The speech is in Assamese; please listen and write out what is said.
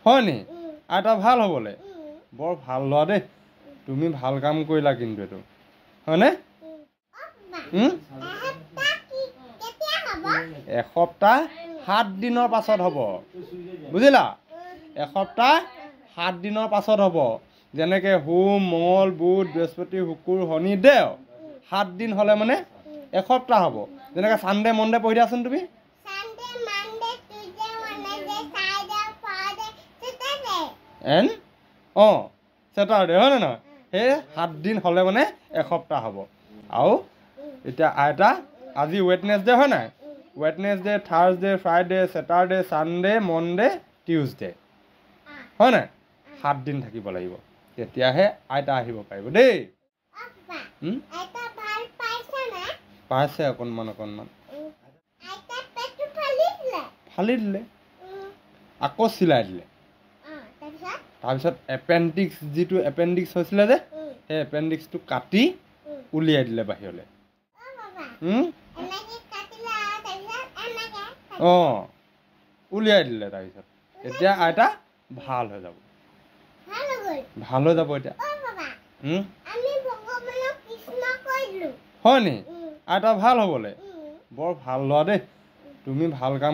হয় নি আইতা ভাল হ'বলৈ বৰ ভাল লোৱা দেই তুমি ভাল কাম কৰিলা কিন্তু এইটো হয়নে এসপ্তাহ 7 দিনৰ পাছত হ'ব বুজিলা এসপ্তাহ 7 দিনৰ পাছত হ'ব যেনেকে সোম মঙ্গল বুধ বৃহস্পতি শুকুৰ শনি দেও 7 দিন হ'লে মানে এসপ্তাহ হ'ব যেনেকে সানডে মনডে পঢ়ি দিয়াচোন তুমি এন চেটাৰডে হয় নে নহয় সেই 7 দিন হ'লে মানে এসপ্তাহ হ'ব আৰু এতিয়া আইতা আজি ৱেডনেছডে হয় নাই Wednesday Thursday Friday Saturday Sunday Monday Tuesday হয় নাই 7 দিন থাকিব লাগিব তেতিয়াহে আইতা আহিব পাৰিব দেই পাইছে অকণমান ফালি দিলে আকৌ চিলাই দিলে তাৰপিছত এপেণ্ডিক্স যিটো এপেণ্ডিক্স হৈছিলে যে সেই এপেণ্ডিক্সটো কাটি উলিয়াই দিলে বাহিৰলৈ উলিয়াই দিলে তাৰপিছত এতিয়া আইতা ভাল হৈ যাব এতিয়া হয় নি আইতা ভাল হ'বলৈ বৰ ভাল লোৱা দেই তুমি ভাল কাম